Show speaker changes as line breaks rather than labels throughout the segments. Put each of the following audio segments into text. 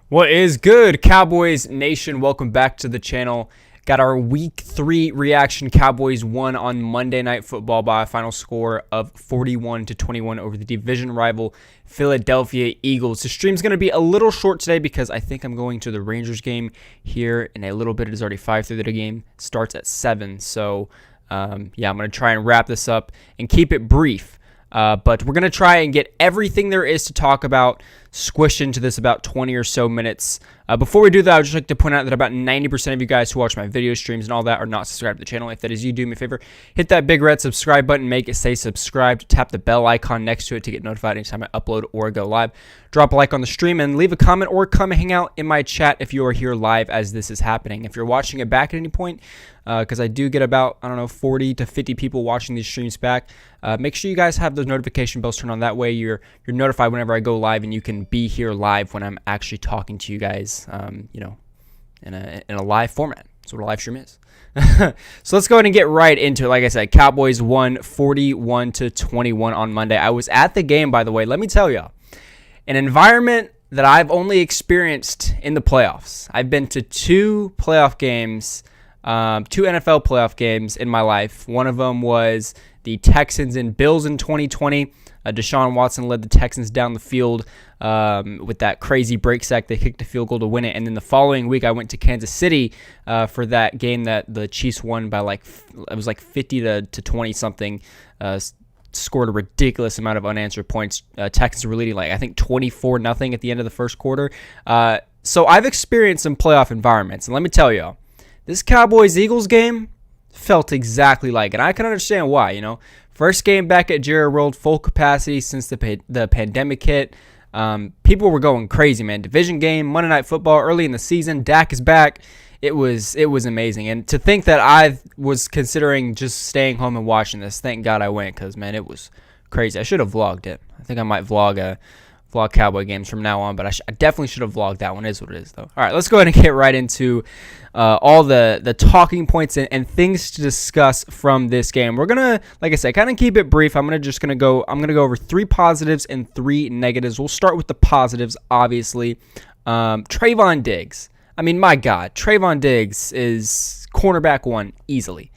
What is good, Cowboys Nation? Welcome back to the channel. Got our Week 3 reaction. Cowboys won on Monday Night Football by a final score of 41-21 over the division rival Philadelphia Eagles. The stream's going to be a little short today because I think I'm going to the Rangers game here in a little bit. It is already 5:30. The game starts at 7. So, I'm going to try and wrap this up and keep it brief. But we're going to try and get everything there is to talk about squished into this about 20 or so minutes. Before we do that, I would just like to point out that about 90% of you guys who watch my video streams and all that are not subscribed to the channel. If that is you, do me a favor, hit that big red subscribe button, make it say subscribed, tap the bell icon next to it to get notified anytime I upload or go live. Drop a like on the stream and leave a comment or come hang out in my chat if you are here live as this is happening. If you're watching it back at any point, because I do get about, 40 to 50 people watching these streams back, make sure you guys have those notification bells turned on. That way you're notified whenever I go live and you can be here live when I'm actually talking to you guys, in a live format. That's what a live stream is. So let's go ahead and get right into it. Like I said, Cowboys won 41-21 on Monday. I was at the game, by the way. Let me tell y'all, an environment that I've only experienced in the playoffs. I've been to two playoff games, two NFL playoff games in my life. One of them was the Texans and Bills in 2020. Deshaun Watson led the Texans down the field with that crazy break sack. They kicked a field goal to win it. And then the following week, I went to Kansas City for that game that the Chiefs won by it was 50 to 20 something. Scored a ridiculous amount of unanswered points. Texans were leading I think 24-0 at the end of the first quarter. So I've experienced some playoff environments. And let me tell y'all, this Cowboys-Eagles game felt exactly like it. I can understand why, First game back at Jerry World, full capacity since the pandemic hit. People were going crazy, man. Division game, Monday Night Football, early in the season. Dak is back. It was amazing. And to think that I was considering just staying home and watching this, thank God I went because, man, it was crazy. I should have vlogged it. I think I might vlog Cowboy games from now on, but I definitely should have vlogged that one. It is what it is, though. All right, let's go ahead and get right into all the talking points and things to discuss from this game. We're gonna, like I said, kind of keep it brief. I'm gonna go over 3 positives and 3 negatives. We'll start with the positives, obviously. Trayvon Diggs. I mean, my God, Trayvon Diggs is cornerback 1 easily.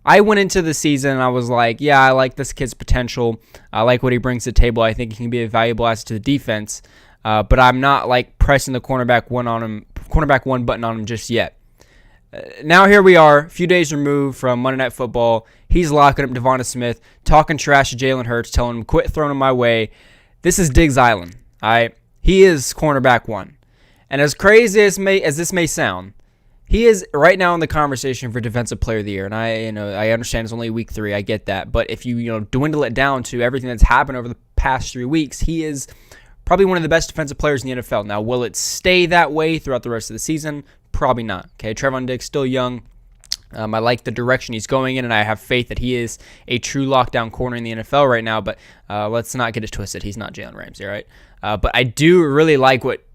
I went into the season and I was like, yeah, I like this kid's potential. I like what he brings to the table. I think he can be a valuable asset to the defense. But I'm not pressing the cornerback 1 button on him just yet. Now here we are, a few days removed from Monday Night Football. He's locking up Devonta Smith, talking trash to Jalen Hurts, telling him quit throwing him my way. This is Diggs Island. All right? He is cornerback 1. And as crazy as this may sound, he is right now in the conversation for Defensive Player of the Year, and I understand it's only week 3. I get that, but if you dwindle it down to everything that's happened over the past 3 weeks, he is probably one of the best defensive players in the NFL. Now, will it stay that way throughout the rest of the season? Probably not. Okay, Trayvon Diggs still young. I like the direction he's going in, and I have faith that he is a true lockdown corner in the NFL right now. But let's not get it twisted. He's not Jalen Ramsey, all right? But I do really like what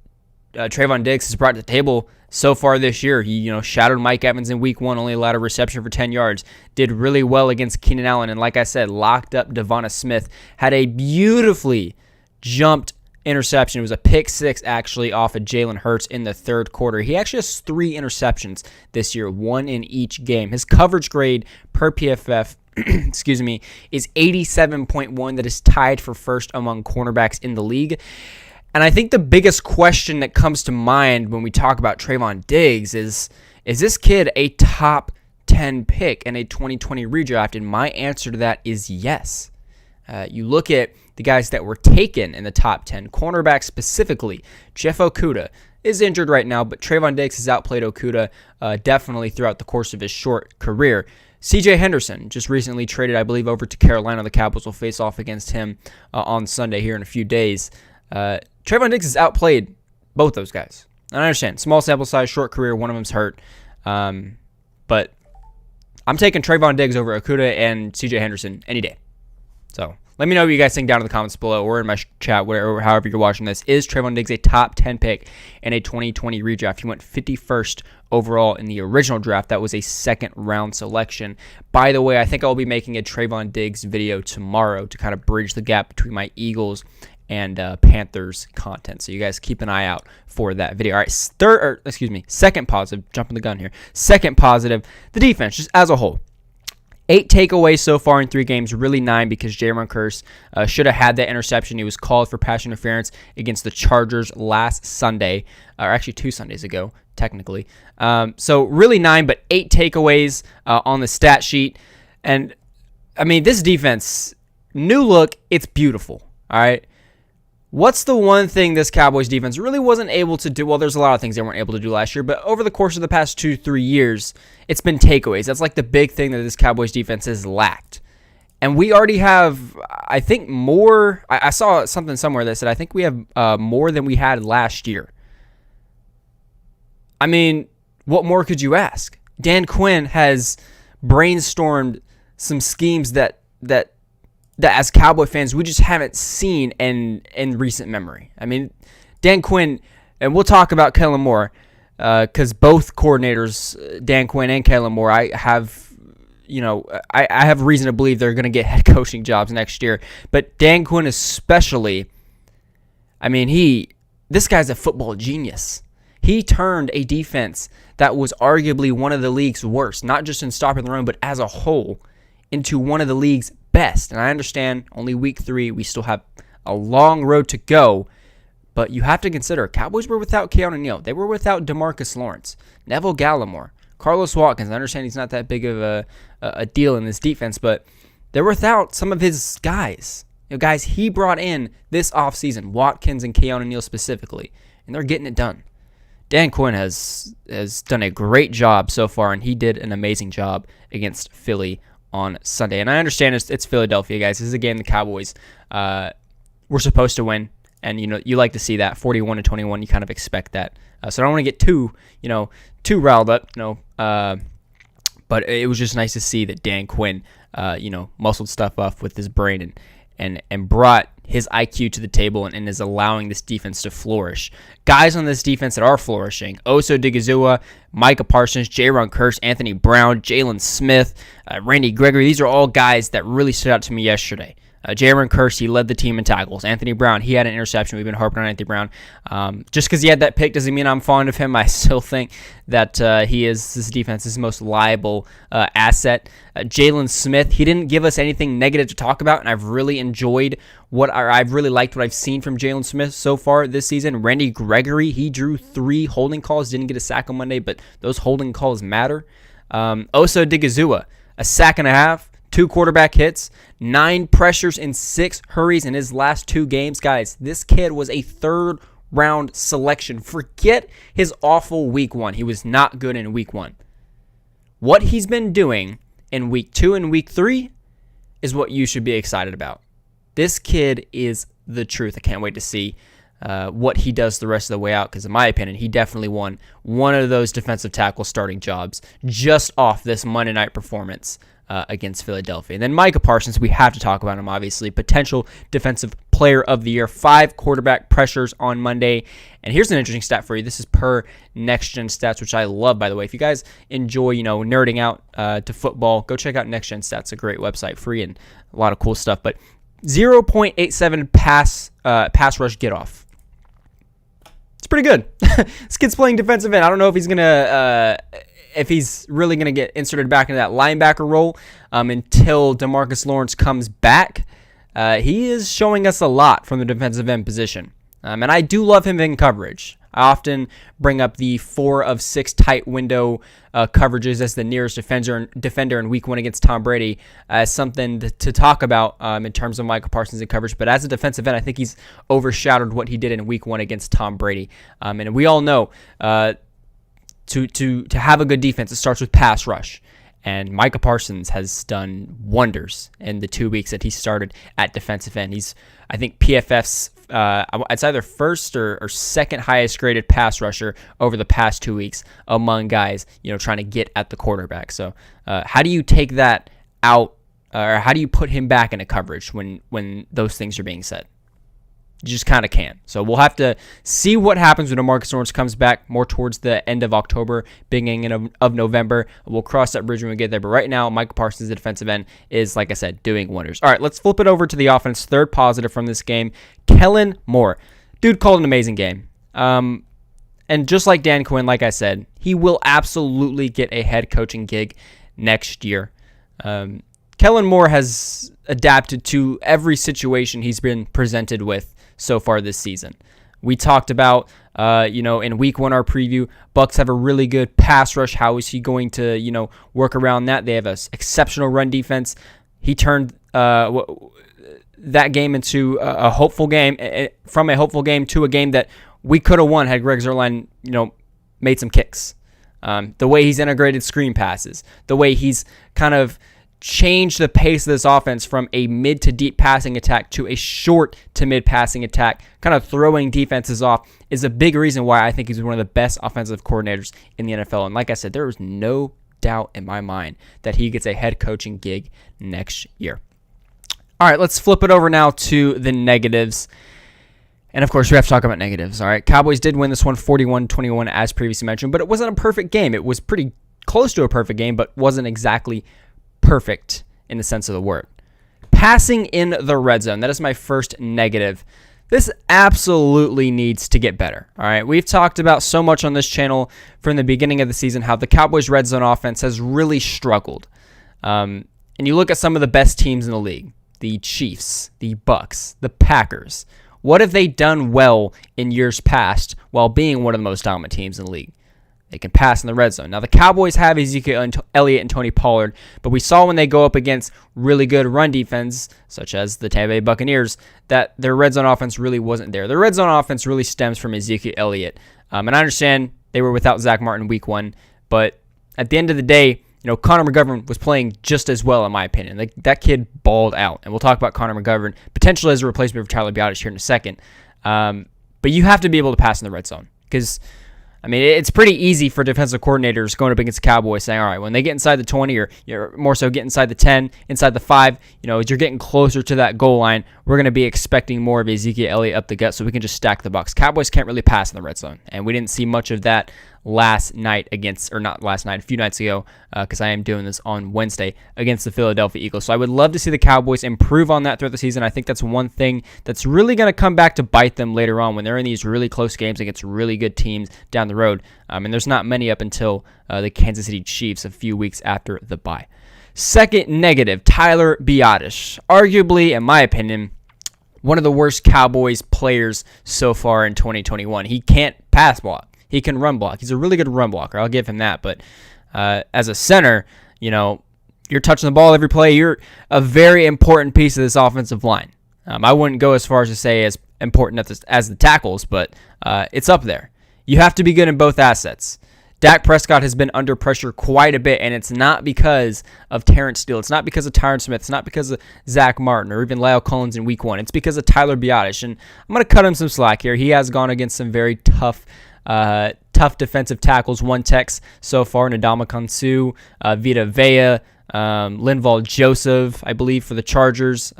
Trayvon Diggs has brought to the table so far this year. He, shadowed Mike Evans in week 1, only allowed a reception for 10 yards, did really well against Keenan Allen, and like I said, locked up Devonta Smith, had a beautifully jumped interception. It was a pick 6, actually, off of Jalen Hurts in the third quarter. He actually has 3 interceptions this year, 1 in each game. His coverage grade per PFF excuse me, is 87.1. That is tied for first among cornerbacks in the league. And I think the biggest question that comes to mind when we talk about Trayvon Diggs is this kid a top 10 pick in a 2020 redraft? And my answer to that is yes. You look at the guys that were taken in the top 10, cornerbacks specifically. Jeff Okudah is injured right now, but Trayvon Diggs has outplayed Okudah definitely throughout the course of his short career. C.J. Henderson just recently traded, I believe, over to Carolina. The Cowboys will face off against him on Sunday here in a few days. Trayvon Diggs has outplayed both those guys. And I understand, small sample size, short career, one of them's hurt. But I'm taking Trayvon Diggs over Okudah and C.J. Henderson any day. So let me know what you guys think down in the comments below or in my chat, whatever, however you're watching this. Is Trayvon Diggs a top 10 pick in a 2020 redraft? He went 51st overall in the original draft. That was a second-round selection. By the way, I think I'll be making a Trayvon Diggs video tomorrow to kind of bridge the gap between my Eagles and Panthers content. So you guys keep an eye out for that video. All right, second positive, jumping the gun here. Second positive, the defense, just as a whole. 8 takeaways so far in 3 games, really 9 because Jayron Kearse should have had that interception. He was called for pass interference against the Chargers last Sunday, or actually 2 Sundays ago, technically. So really 9, but 8 takeaways on the stat sheet. And, I mean, this defense, new look, it's beautiful, all right? What's the one thing this Cowboys defense really wasn't able to do? Well, there's a lot of things they weren't able to do last year, but over the course of the past 2-3 years, it's been takeaways. That's like the big thing that this Cowboys defense has lacked. And we already have, I think, more. I saw something somewhere that said, I think we have more than we had last year. I mean, what more could you ask? Dan Quinn has brainstormed some schemes that as Cowboy fans, we just haven't seen in recent memory. I mean, Dan Quinn, and we'll talk about Kellen Moore, because both coordinators, Dan Quinn and Kellen Moore, I have reason to believe they're going to get head coaching jobs next year. But Dan Quinn especially, I mean, this guy's a football genius. He turned a defense that was arguably one of the league's worst, not just in stopping the run, but as a whole, into one of the league's best. And I understand only week 3, we still have a long road to go, but you have to consider Cowboys were without Keanu Neal. They were without DeMarcus Lawrence, Neville Gallimore, Carlos Watkins. I understand he's not that big of a deal in this defense, but they're without some of his guys. Guys he brought in this offseason, Watkins and Keanu Neal specifically, and they're getting it done. Dan Quinn has done a great job so far, and he did an amazing job against Philly on Sunday. And I understand it's Philadelphia, guys. This is a game the Cowboys were supposed to win, and you like to see that 41-21. You kind of expect that. So I don't want to get too riled up, but it was just nice to see that Dan Quinn, muscled stuff up with his brain and brought his IQ to the table and is allowing this defense to flourish. Guys on this defense that are flourishing: Oso Digizua, Micah Parsons, Jayron Kearse, Anthony Brown, Jalen Smith, Randy Gregory. These are all guys that really stood out to me yesterday. Jayron Kearse, he led the team in tackles. Anthony Brown, he had an interception. We've been harping on Anthony Brown. Just because he had that pick doesn't mean I'm fond of him. I still think that he is this defense's most liable asset. Jalen Smith, he didn't give us anything negative to talk about, and I've really liked what I've seen from Jalen Smith so far this season. Randy Gregory, he drew 3 holding calls, didn't get a sack on Monday, but those holding calls matter. Oso Digizua, a sack and a half. 2 quarterback hits, 9 pressures, and 6 hurries in his last 2 games. Guys, this kid was a 3rd-round selection. Forget his awful week 1. He was not good in week 1. What he's been doing in week 2 and week 3 is what you should be excited about. This kid is the truth. I can't wait to see what he does the rest of the way out, because in my opinion, he definitely won one of those defensive tackle starting jobs just off this Monday night performance against Philadelphia. And then Micah Parsons, we have to talk about him, obviously. Potential defensive player of the year. 5 quarterback pressures on Monday. And here's an interesting stat for you. This is per Next Gen Stats, which I love, by the way. If you guys enjoy, nerding out to football, go check out Next Gen Stats. A great website, free, and a lot of cool stuff. But 0.87 pass rush get off. It's pretty good. This kid's playing defensive end. I don't know if he's really gonna get inserted back into that linebacker role until DeMarcus Lawrence comes back. He is showing us a lot from the defensive end position, and I do love him in coverage. I often bring up the 4 of 6 tight window coverages as the nearest defender in week 1 against Tom Brady as something to talk about in terms of Michael Parsons in coverage. But as a defensive end, I think he's overshadowed what he did in week 1 against Tom Brady. And we all know to have a good defense, it starts with pass rush. And Micah Parsons has done wonders in the 2 weeks that he started at defensive end. He's, I think, PFF's it's either first or second highest graded pass rusher over the past 2 weeks among guys, trying to get at the quarterback. So how do you take that out, or how do you put him back into coverage when those things are being said? You just kind of can't. So we'll have to see what happens when DeMarcus Lawrence comes back more towards the end of October, beginning of November. We'll cross that bridge when we get there. But right now, Michael Parsons, the defensive end, is, like I said, doing wonders. All right, let's flip it over to the offense. Third positive from this game, Kellen Moore. Dude called an amazing game. And just like Dan Quinn, like I said, he will absolutely get a head coaching gig next year. Kellen Moore has adapted to every situation he's been presented with so far this season. We talked about, in week 1, our preview, Bucs have a really good pass rush. How is he going to, work around that? They have an exceptional run defense. He turned that game into a hopeful game, from a hopeful game to a game that we could have won had Greg Zuerlein, made some kicks. The way he's integrated screen passes, the way he's kind of changed the pace of this offense from a mid to deep passing attack to a short to mid passing attack, kind of throwing defenses off, is a big reason why I think he's one of the best offensive coordinators in the NFL. And like I said, there is no doubt in my mind that he gets a head coaching gig next year. All right, let's flip it over now to the negatives. And of course, we have to talk about negatives. All right, Cowboys did win this one 41-21 as previously mentioned, but it wasn't a perfect game. It was pretty close to a perfect game, but wasn't exactly perfect in the sense of the word. Passing in the red zone, that is my first negative. This absolutely needs to get better. All right, we've talked about so much on this channel from the beginning of the season how the Cowboys red zone offense has really struggled. And you look at some of the best teams in the league, the Chiefs, the Bucs, the Packers. What have they done well in years past while being one of the most dominant teams in the league? They can pass in the red zone. Now, the Cowboys have Ezekiel Elliott and Tony Pollard, but we saw when they go up against really good run defense, such as the Tampa Bay Buccaneers, that their red zone offense really wasn't there. Their red zone offense really stems from Ezekiel Elliott. And I understand they were without Zach Martin week 1, but at the end of the day, Connor McGovern was playing just as well, in my opinion. That kid balled out, and we'll talk about Connor McGovern potentially as a replacement for Tyler Biadasz here in a second. But you have to be able to pass in the red zone because, it's pretty easy for defensive coordinators going up against the Cowboys saying, all right, when they get inside the 20 or more so get inside the 10, inside the 5, as you're getting closer to that goal line, we're going to be expecting more of Ezekiel Elliott up the gut so we can just stack the box. Cowboys can't really pass in the red zone, and we didn't see much of that a few nights ago, because I am doing this on Wednesday against the Philadelphia Eagles. So I would love to see the Cowboys improve on that throughout the season. I think that's one thing that's really going to come back to bite them later on when they're in these really close games against really good teams down the road. And there's not many up until the Kansas City Chiefs a few weeks after the bye. Second negative, Tyler Biadasz. Arguably, in my opinion, one of the worst Cowboys players so far in 2021. He can't pass block. He can run block. He's a really good run blocker. I'll give him that. But as a center, you're touching the ball every play. You're a very important piece of this offensive line. I wouldn't go as far as to say as important as the tackles, but it's up there. You have to be good in both assets. Dak Prescott has been under pressure quite a bit, and it's not because of Terrence Steele. It's not because of Tyron Smith. It's not because of Zach Martin or even Lyle Collins in week 1. It's because of Tyler Biadasz. And I'm going to cut him some slack here. He has gone against some very tough defensive tackles. One Tex so far, Ndamukong Suh, Vita Vea, Linval Joseph, I believe, for the Chargers,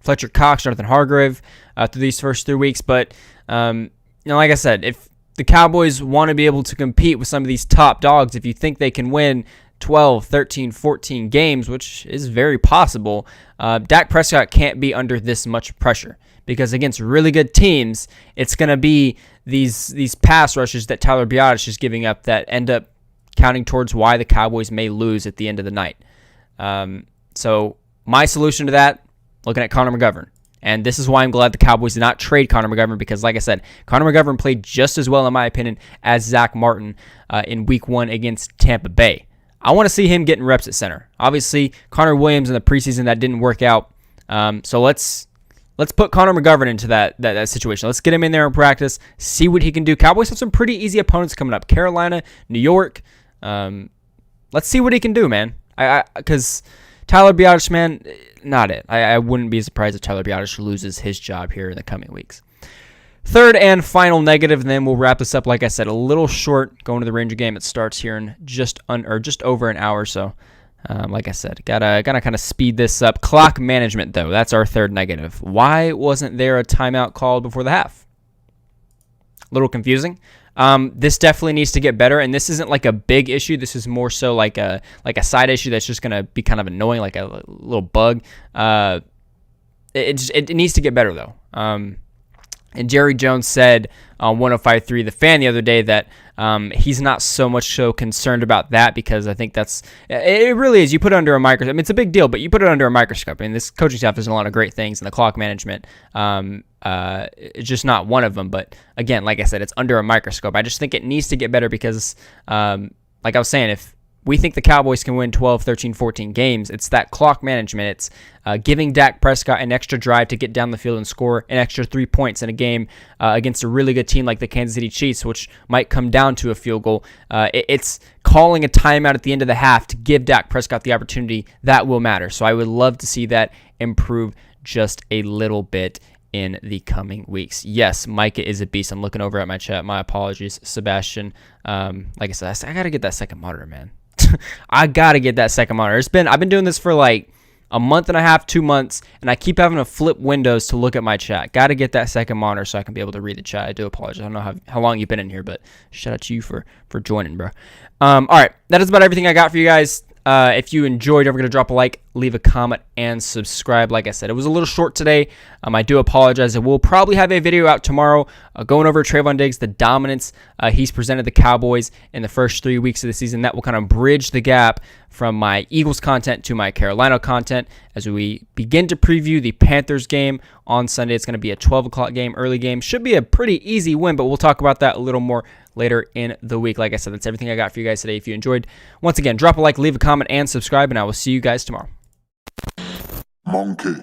Fletcher Cox, Jonathan Hargrave through these first 3 weeks. But, like I said, if the Cowboys want to be able to compete with some of these top dogs, if you think they can win 12, 13, 14 games, which is very possible, Dak Prescott can't be under this much pressure. Because against really good teams, it's going to be these pass rushes that Tyler Biadasz is giving up that end up counting towards why the Cowboys may lose at the end of the night. So my solution to that, looking at Connor McGovern. And this is why I'm glad the Cowboys did not trade Connor McGovern because, like I said, Connor McGovern played just as well, in my opinion, as Zach Martin in week 1 against Tampa Bay. I want to see him getting reps at center. Obviously, Connor Williams in the preseason, that didn't work out. So let's put Connor McGovern into that situation. Let's get him in there in practice, see what he can do. Cowboys have some pretty easy opponents coming up. Carolina, New York. Let's see what he can do, man. Because Tyler Biadasz, man, not it. I wouldn't be surprised if Tyler Biadasz loses his job here in the coming weeks. Third and final negative, and then we'll wrap this up. Like I said, a little short going to the Ranger game. It starts here in just over an hour, so Like I said, gotta kind of speed this up. Clock management, though, that's our third negative. Why wasn't there a timeout called before the half? A little confusing. This definitely needs to get better, and this isn't like a big issue. This is more so like a side issue that's just gonna be kind of annoying, like a little bug. It needs to get better though. And Jerry Jones said on 105.3 The Fan the other day that he's not so much so concerned about that, because I think it really is. You put it under a microscope. I mean, it's a big deal, but you put it under a microscope. I mean, this coaching staff has done a lot of great things, and the clock management it's just not one of them. But again, like I said, it's under a microscope. I just think it needs to get better because, like I was saying, if we think the Cowboys can win 12, 13, 14 games, it's that clock management. It's giving Dak Prescott an extra drive to get down the field and score an extra 3 points in a game against a really good team like the Kansas City Chiefs, which might come down to a field goal. It's calling a timeout at the end of the half to give Dak Prescott the opportunity. That will matter. So I would love to see that improve just a little bit in the coming weeks. Yes, Micah is a beast. I'm looking over at my chat. My apologies, Sebastian. Like I said, I got to get that second monitor, man. I gotta get that second monitor. I've been doing this for like a month and a half, 2 months, and I keep having to flip windows to look at my chat. Gotta get that second monitor so I can be able to read the chat. I do apologize. I don't know how long you've been in here, but shout out to you for joining, bro. All right, that is about everything I got for you guys. If you enjoyed, don't forget to drop a like, leave a comment, and subscribe. Like I said, it was a little short today. I do apologize. I will probably have a video out tomorrow going over Trayvon Diggs, the dominance he's presented the Cowboys in the first 3 weeks of the season. That will kind of bridge the gap from my Eagles content to my Carolina content as we begin to preview the Panthers game on Sunday. It's going to be a 12 o'clock game, early game. Should be a pretty easy win, but we'll talk about that a little more later in the week. Like I said, that's everything I got for you guys today. If you enjoyed, once again, drop a like, leave a comment, and subscribe, and I will see you guys tomorrow.
Monkey.